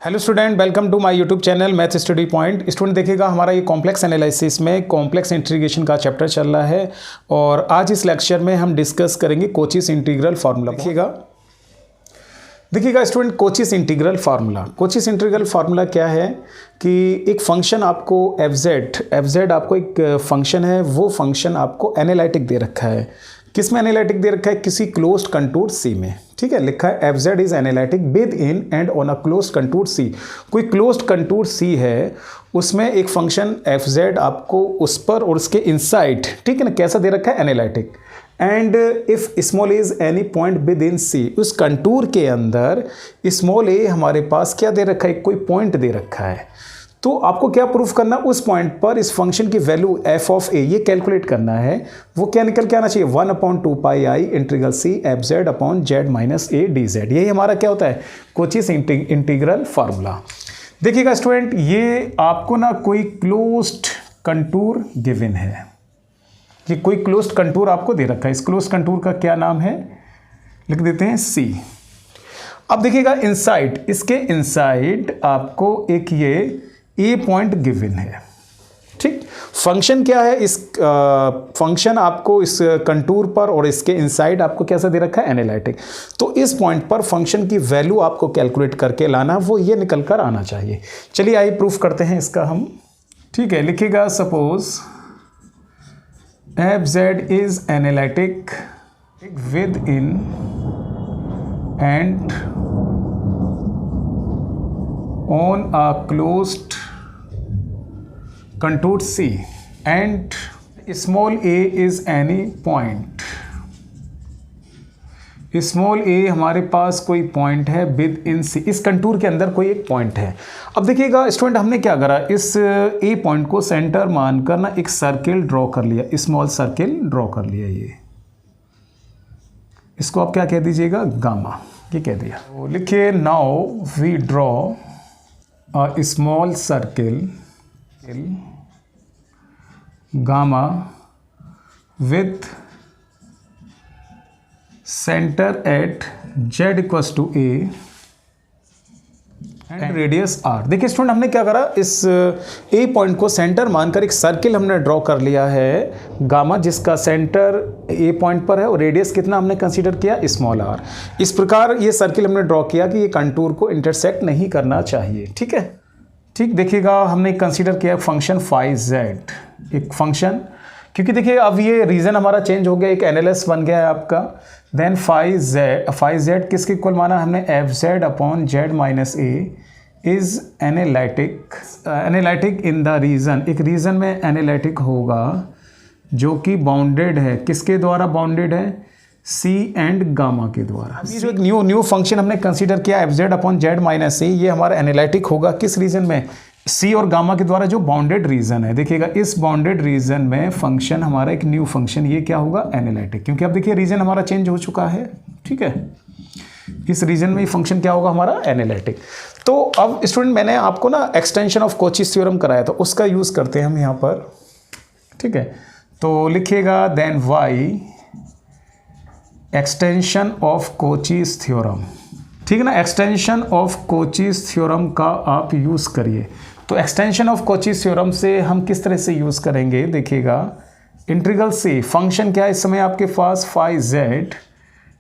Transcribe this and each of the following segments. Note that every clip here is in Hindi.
Hello student, welcome to my YouTube channel math study point. Student देखिएगा हमारा ये कॉम्प्लेक्स एनालिसिस में कॉम्प्लेक्स इंटीग्रेशन का चैप्टर चल रहा है और आज इस लेक्चर में हम डिस्कस करेंगे कोचीस इंटीग्रल फार्मूला। देखिएगा स्टूडेंट, कोचीस इंटीग्रल फार्मूला क्या है कि एक फंक्शन आपको एफ जेड आपको एक फंक्शन है, वो फंक्शन आपको एनालिटिक दे रखा है। किस में एनालिटिक दे रखा है? किसी क्लोज्ड कंटूर सी में। ठीक है, लिखा है f z is analytic within and on a closed contour C. कोई क्लोज्ड कंटूर सी है, उसमें एक फंक्शन एफ जेड आपको उस पर और उसके इनसाइड, ठीक है ना, कैसा दे रखा है? Analytic. And if small is any point within C, उस कंटूर के अंदर स्मॉल ए हमारे पास क्या दे रखा है? कोई पॉइंट दे रखा है। तो आपको क्या प्रूफ करना? उस पॉइंट पर इस फंक्शन की वैल्यू एफ ऑफ ए ये कैलकुलेट करना है। वो क्या निकल के आना चाहिए? 1/2 integral C f z upon z minus a d z. यही हमारा क्या होता है? Cauchy's integral formula. देखिएगा स्टूडेंट, ये आपको ना कोई क्लोज्ड कंटूर गिवन है, ये कोई क्लोज्ड कंटूर आपको दे रखा है। इस क्लोज्ड कंटूर का क्या नाम है? लिख देते हैं सी। अब देखिएगा इनसाइड, इसके इनसाइड आपको एक ये ए पॉइंट गिवन है। ठीक, फंक्शन क्या है? इस फंक्शन आपको इस कंटूर पर और इसके इनसाइड आपको कैसा दे रखा है? एनालिटिक। तो इस पॉइंट पर फंक्शन की वैल्यू आपको कैलकुलेट करके लाना, वो ये निकल कर आना चाहिए। चलिए आइए प्रूफ करते हैं इसका हम। ठीक है, लिखिएगा suppose F z is analytic within and on a closed contour C and small a is any point। Small a हमारे पास कोई पॉइंट है विद इन C, इस कंटूर के अंदर कोई एक पॉइंट है। अब देखिएगा स्टूडेंट, हमने क्या करा? इस a पॉइंट को सेंटर मानकर ना एक सर्किल ड्रॉ कर लिया, स्मॉल सर्किल ड्रॉ कर लिया। ये इसको आप क्या कह दीजिएगा? गामा, ये कह दिया। तो लिखिए now we draw a small circle gamma with center at z equals to a and radius r। देखिए स्टूडेंट, हमने क्या करा? इस a पॉइंट को सेंटर मानकर एक सर्किल हमने ड्रॉ कर लिया है गामा, जिसका सेंटर a पॉइंट पर है और रेडियस कितना हमने कंसीडर किया? Small r। इस प्रकार ये सर्किल हमने ड्रॉ किया कि ये कंटूर को इंटरसेक्ट नहीं करना चाहिए। ठीक है, ठीक। देखिएगा हमने कंसीडर किया फंक्शन फाई जेड, एक फंक्शन, क्योंकि देखिए अब ये रीजन हमारा चेंज हो गया, एक एनालिस बन गया है आपका। देन फाई जेड किसके इक्वल माना हमने? F z upon z minus a is analytic in the region, एक रीजन में एनालिटिक होगा जो कि बाउंडेड है। किसके द्वारा बाउंडेड है? सी एंड गामा के द्वारा। ये जो एक न्यू फंक्शन हमने कंसीडर किया f z upon z minus a, ये हमारा एनालिटिक होगा किस रीजन में? सी और गामा के द्वारा जो बाउंडेड रीजन है। देखिएगा इस बाउंडेड रीजन में फंक्शन हमारा एक न्यू फंक्शन, ये क्या होगा? एनालिटिक, क्योंकि अब देखिए रीजन हमारा चेंज हो चुका है। ठीक है, इस रीजन में फंक्शन क्या होगा? हमारा एनालिटिक। तो अब स्टूडेंट, मैंने आपको ना एक्सटेंशन ऑफ कोचीस थ्योरम कराया था, उसका यूज करते हैं हम यहाँ पर। ठीक है, तो लिखिएगा then by extension of Cauchy's theorem. ठीक है ना, एक्सटेंशन ऑफ कोचीस थ्योरम का आप यूज करिए। तो एक्सटेंशन ऑफ कोचीस थ्योरम से हम किस तरह से यूज करेंगे? देखिएगा इंटीग्रल से फंक्शन क्या है इस समय आपके पास? Phi z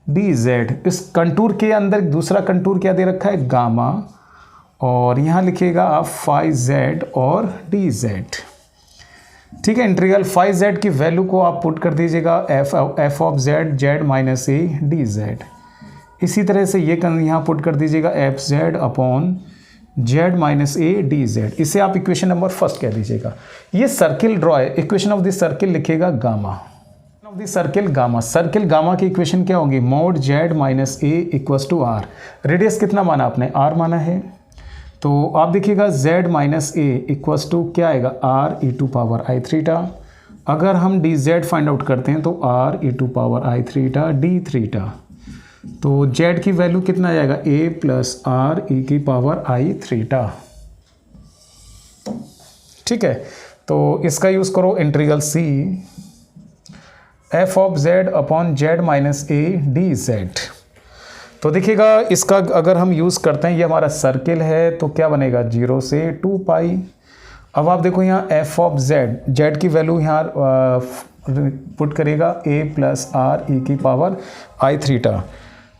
d z. इस कंटूर के अंदर दूसरा कंटूर क्या दे रखा है? गामा। और यहाँ लिखिएगा आप फाई जेड और डी जेड। ठीक है, इंटीग्रल फाई जेड की वैल्यू को आप पुट कर दीजिएगा F of z z minus a d Z. इसी तरह से ये यहाँ पुट कर दीजिएगा F z upon z minus a d Z. इसे आप इक्वेशन नंबर फर्स्ट कह दीजिएगा। ये सर्किल ड्रॉ है, इक्वेशन ऑफ दिस सर्किल लिखिएगा gamma. Of this circle gamma की इक्वेशन क्या होगी? Mode z minus a equals to r. Radius कितना माना आपने? आर माना है। तो आप देखिएगा z minus a equals to क्या आएगा? आर ई टू पावर आई थ्रीटा। अगर हम डी जेड फाइंड आउट करते हैं तो r e to power I थ्रीटा D थ्रीटा। तो z की वैल्यू कितना आ जाएगा? a प्लस आर ई की पावर आई थ्रीटा। ठीक है, तो इसका यूज़ करो integral C f of z upon z minus a d z. तो देखिएगा इसका अगर हम यूज़ करते हैं, ये हमारा सर्किल है, तो क्या बनेगा 0 से 2 पाई। अब आप देखो यहाँ एफ ऑफ जेड की वैल्यू यहाँ पुट करेगा a प्लस आर ई की पावर आई थीटा,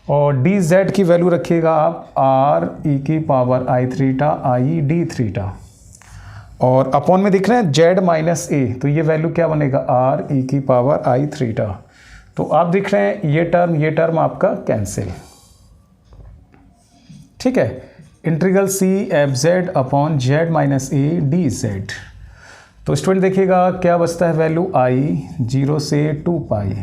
और डी जेड की वैल्यू रखिएगा आप आर ई की power i theta i d theta, और अपॉन में दिख रहे हैं जेड माइनस ए, तो ये वैल्यू क्या बनेगा आर ई की पावर आई थीटा। तो आप दिख रहे हैं ये टर्म आपका कैंसिल। ठीक है, integral C f z upon z minus a d z. तो स्टूडेंट देखिएगा क्या बचता है वैल्यू आई 0 से 2 pi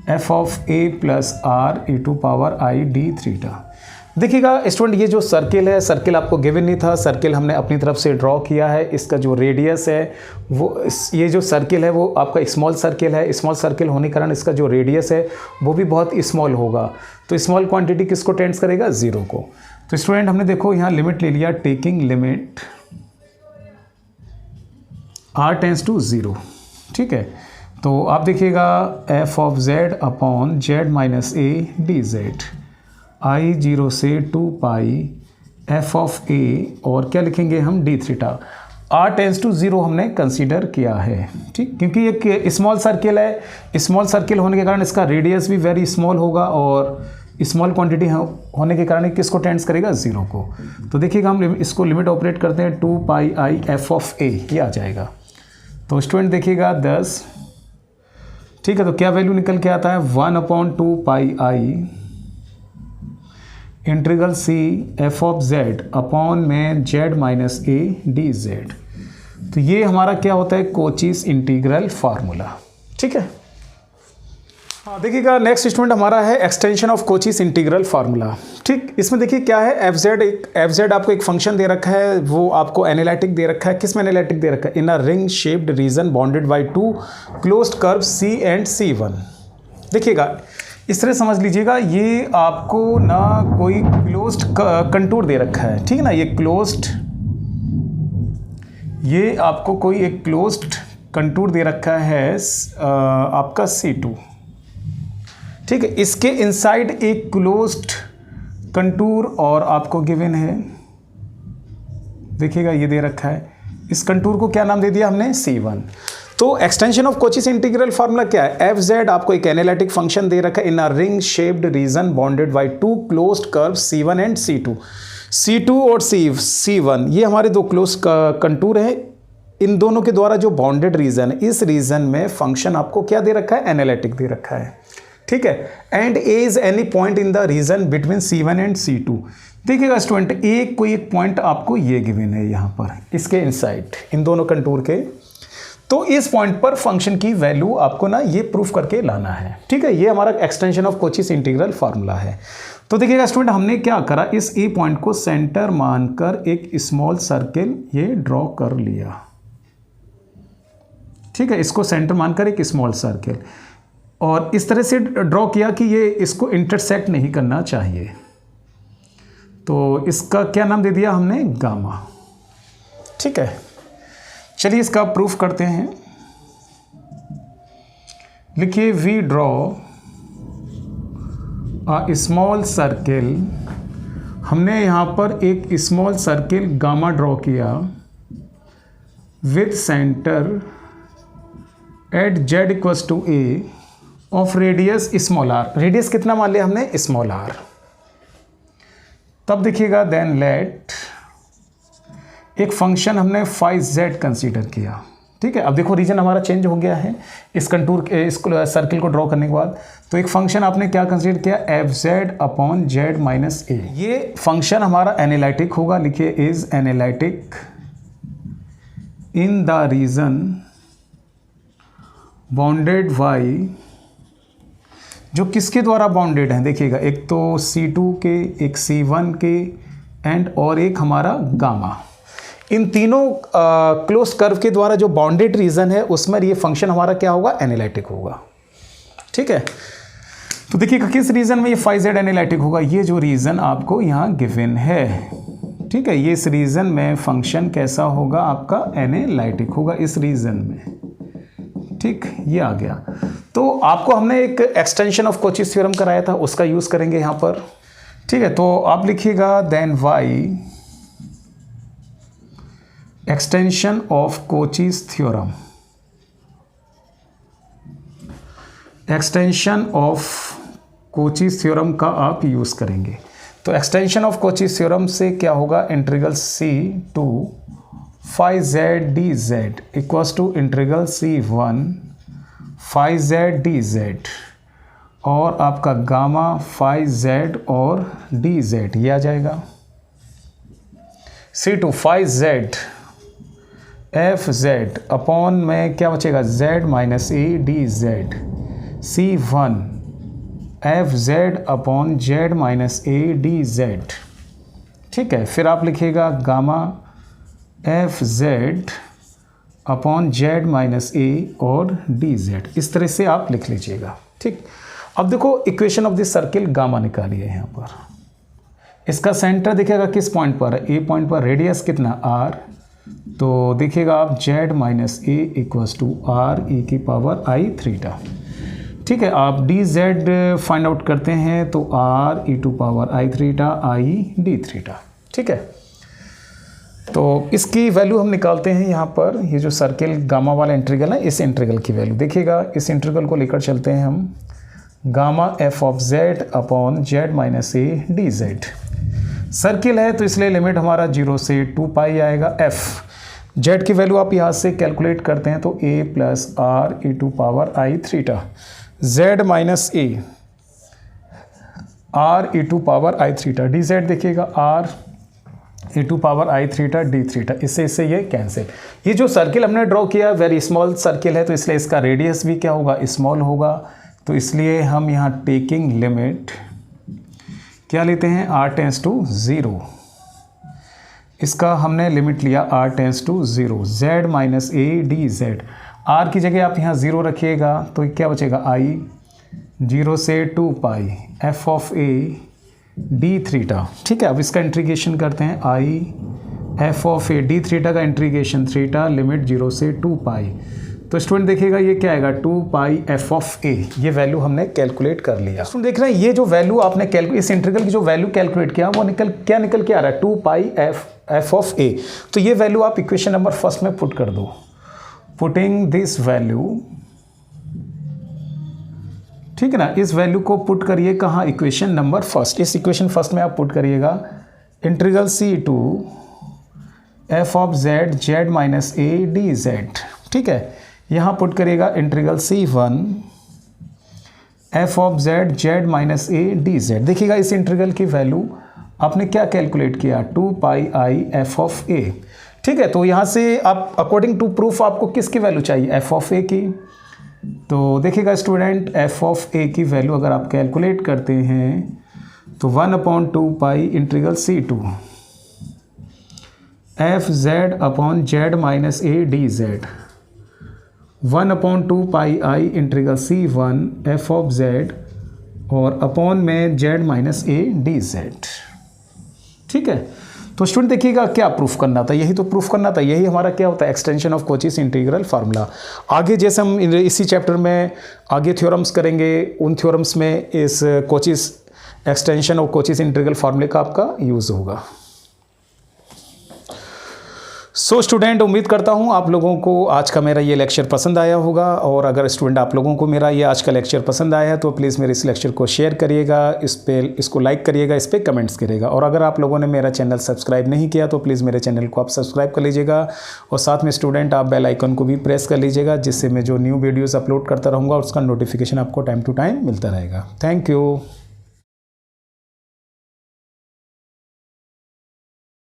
f of a plus r e to power i d theta. देखिएगा स्टूडेंट ये जो सर्किल है, सर्किल आपको गिवन नहीं था, सर्किल हमने अपनी तरफ से ड्रॉ किया है। इसका जो रेडियस है वो ये जो सर्किल है वो आपका स्मॉल सर्किल है, स्मॉल सर्किल होने के कारण इसका जो रेडियस है वो भी बहुत स्मॉल होगा। तो स्मॉल क्वांटिटी किसको टेंड्स करेगा 0 को। तो स्टूडेंट हमने देखो यहाँ लिमिट ले लिया, taking limit r tends to 0। ठीक है, तो आप देखिएगा f of z upon z minus a d z i 0 से 2 पाई एफ ऑफ ए, और क्या लिखेंगे हम d theta. r tends to 0 हमने कंसीडर किया है। ठीक, क्योंकि एक स्मॉल सर्किल है, स्मॉल सर्किल होने के कारण इसका रेडियस भी वेरी स्मॉल होगा, और स्मॉल क्वांटिटी होने के कारण किसको टेंड्स करेगा 0 को। तो देखिएगा हम इसको लिमिट ऑपरेट करते हैं 2 पाई आई एफ ऑफ ए, ये आ जाएगा। तो स्टूडेंट देखिएगा 10। ठीक है, तो क्या वैल्यू निकल के आता है 1/2 pi i integral C f of z upon में z minus a d z. तो ये हमारा क्या होता है कोचीज इंटीग्रल फार्मूला। ठीक है, हाँ देखिएगा नेक्स्ट स्टूडेंट हमारा है एक्सटेंशन ऑफ कोचीज इंटीग्रल फार्मूला। ठीक, इसमें देखिए क्या है एफ जेड आपको एक फंक्शन दे रखा है, वो आपको एनालिटिक दे रखा है। किस में एनालिटिक दे रखा है? In a ring shaped region bounded by 2 closed curve C and C1। देखिएगा इस तरह समझ लीजिएगा, ये आपको ना कोई क्लोज्ड कंटूर दे रखा है। ठीक है ना, ये आपको कोई एक क्लोज्ड कंटूर दे रखा है आपका C2। ठीक है, इसके इनसाइड एक क्लोज्ड कंटूर और आपको गिवन है, देखिएगा ये दे रखा है। इस कंटूर को क्या नाम दे दिया हमने C1। तो एक्सटेंशन ऑफ कोचीज इंटीग्रल फार्मूला क्या है? एफ जेड आपको एक एनालिटिक फंक्शन दे रखा है in a ring shaped region bounded by 2 closed curve C1 and C2। C2 और C1 ये हमारे दो क्लोज कंटूर हैं, इन दोनों के द्वारा जो बाउंडेड रीजन है, इस रीजन में फंक्शन आपको क्या दे रखा है? एनालिटिक दे रखा है। ठीक है, and A is any point in the region between C1 and C2। देखिएगा स्टूडेंट कोई एक पॉइंट आपको ये गिवन है यहाँ पर इसके इनसाइड, इन दोनों कंटूर के। तो इस पॉइंट पर फंक्शन की वैल्यू आपको ना ये प्रूफ करके लाना है। ठीक है, ये हमारा एक्सटेंशन ऑफ कोचीज इंटीग्रल फार्मूला है। तो देखिएगा स्टूडेंट हमने क्या करा, इस ए पॉइंट को सेंटर मानकर एक स्मॉल सर्किल ये ड्रॉ कर लिया। ठीक है, इसको सेंटर मानकर एक स्मॉल सर्किल, और इस तरह से ड्रॉ किया कि ये इसको इंटरसेक्ट नहीं करना चाहिए। तो इसका क्या नाम दे दिया हमने? गामा। ठीक है, चलिए इसका प्रूफ करते हैं। लिखिए we draw a small circle. हमने यहाँ पर एक स्मॉल सर्किल गामा ड्रॉ किया with center at z equals to a of radius small r. Radius कितना मान लिया हमने? Small r. तब देखिएगा देन लेट एक फंक्शन हमने फाई जेड कंसीडर किया। ठीक है, अब देखो रीजन हमारा चेंज हो गया है इस कंटूर इस सर्किल को ड्रॉ करने के बाद। तो एक फंक्शन आपने क्या कंसीडर किया? F z upon z minus a. ये फंक्शन हमारा एनालिटिक होगा। लिखिए is analytic in the region bounded by, जो किसके द्वारा बाउंडेड है? देखिएगा एक तो C2 के, एक C1 के, एंड और एक हमारा गामा। इन तीनों क्लोज कर्व के द्वारा जो बाउंडेड रीजन है उसमें ये फंक्शन हमारा क्या होगा? एनालिटिक होगा। ठीक है, तो देखिएगा किस रीजन में ये फाई जेड एनालिटिक होगा? ये जो रीजन आपको यहाँ गिवन है। ठीक है, ये इस रीजन में फंक्शन कैसा होगा? आपका एनालिटिक होगा इस रीजन में। ठीक, ये आ गया। तो आपको हमने एक एक्सटेंशन ऑफ कोचीज थ्योरम कराया था, उसका यूज़ करेंगे यहाँ पर। ठीक है, तो आप लिखिएगा then by extension of Cauchy's theorem, extension of Cauchy's theorem का आप यूज़ करेंगे। तो एक्सटेंशन ऑफ कोचीज थ्योरम से क्या होगा, integral C two phi z d z equals to integral C one phi z d z और आपका गामा फाई जेड और डी जेड, ये आ जाएगा। C two phi z f z upon में क्या बचेगा, z minus a d z, C one f z upon z minus a d z. ठीक है, फिर आप लिखिएगा gamma f z upon z minus a और डी जेड, इस तरह से आप लिख लीजिएगा। ठीक, अब देखो equation of this circle gamma निकालिए यहाँ पर। इसका सेंटर देखिएगा किस पॉइंट पर है, ए पॉइंट पर, रेडियस कितना आर, तो देखिएगा आप z minus a equals to r e की पावर आई थीटा। ठीक है, आप डी जेड फाइंड आउट करते हैं तो r e to power i theta i d theta. ठीक है, तो इसकी वैल्यू हम निकालते हैं यहाँ पर। ये जो सर्किल गामा वाला इंटीग्रल है, इस इंटीग्रल की वैल्यू देखिएगा, इस इंटीग्रल को लेकर चलते हैं हम। Gamma F of z upon z minus a d Z, circle है तो इसलिए लिमिट हमारा 0 से 2 पाई आएगा। एफ जेड की वैल्यू आप यहाँ से कैलकुलेट करते हैं तो a plus r e to power i theta, z minus a r e to power i theta, d z देखिएगा r e to power i theta d theta, इससे ये कैंसिल। ये जो सर्किल हमने ड्रॉ किया वेरी स्मॉल सर्किल है तो इसलिए इसका रेडियस भी क्या होगा, स्मॉल होगा। तो इसलिए हम यहाँ टेकिंग लिमिट क्या लेते हैं, r टेंस टू 0, इसका हमने लिमिट लिया r tends to 0, z minus a d z, r की जगह आप यहाँ 0 रखिएगा तो क्या बचेगा i 0 से 2 पाई f of a D theta. ठीक है, अब इसका इंटीग्रेशन करते हैं, i f of a D theta का इंटीग्रेशन थीटा लिमिट 0 से 2 पाई, तो स्टूडेंट देखिएगा ये क्या आएगा 2 पाई एफ ऑफ ए, ये वैल्यू हमने कैलकुलेट कर लिया। स्टूडेंट देख रहे हैं ये जो वैल्यू आपने इस इंटीग्रल की जो वैल्यू कैलकुलेट किया वो निकल के आ रहा है 2 पाई एफ ऑफ ए। तो ये वैल्यू आप इक्वेशन नंबर फर्स्ट में पुट कर दो। पुटिंग दिस वैल्यू, ठीक है ना, इस वैल्यू को पुट करिए कहाँ, इक्वेशन नंबर फर्स्ट। इस इक्वेशन फर्स्ट में आप पुट करिएगा integral C two f of z z minus a d z. ठीक है, यहाँ पुट करिएगा integral C one f of z z minus a d z. देखिएगा इस इंटीग्रल की वैल्यू आपने क्या कैलकुलेट किया, 2 पाई आई एफ ऑफ ए। ठीक है, तो यहाँ से आप अकॉर्डिंग टू प्रूफ आपको किसकी वैल्यू चाहिए, एफ ऑफ ए की। तो देखिएगा स्टूडेंट एफ ऑफ ए की वैल्यू अगर आप कैलकुलेट करते हैं तो 1/2 pi integral C two f z upon z minus a d z 1/2 pi i integral C one f of z और अपॉन में z minus a d z. ठीक है, तो स्टूडेंट देखिएगा क्या प्रूफ करना था, यही तो प्रूफ करना था, यही हमारा क्या होता है एक्सटेंशन ऑफ कोचीज इंटीग्रल फार्मूला। आगे जैसे हम इसी चैप्टर में आगे थ्योरम्स करेंगे, उन थ्योरम्स में इस कोचीज एक्सटेंशन ऑफ कोचीज इंटीग्रल फार्मूले का आपका यूज़ होगा। सो स्टूडेंट, उम्मीद करता हूँ आप लोगों को आज का मेरा ये लेक्चर पसंद आया होगा, और अगर स्टूडेंट आप लोगों को मेरा ये आज का लेक्चर पसंद आया है तो प्लीज़ मेरे इस लेक्चर को शेयर करिएगा, इसको लाइक करिएगा, इस पर कमेंट्स करिएगा। और अगर आप लोगों ने मेरा चैनल सब्सक्राइब नहीं किया तो प्लीज़ मेरे चैनल को आप सब्सक्राइब कर लीजिएगा, और साथ में स्टूडेंट आप बेल आइकन को भी प्रेस कर लीजिएगा, जिससे मैं जो न्यू वीडियोज़ अपलोड करता रहूँगा उसका नोटिफिकेशन आपको टाइम टू टाइम मिलता रहेगा। Thank you.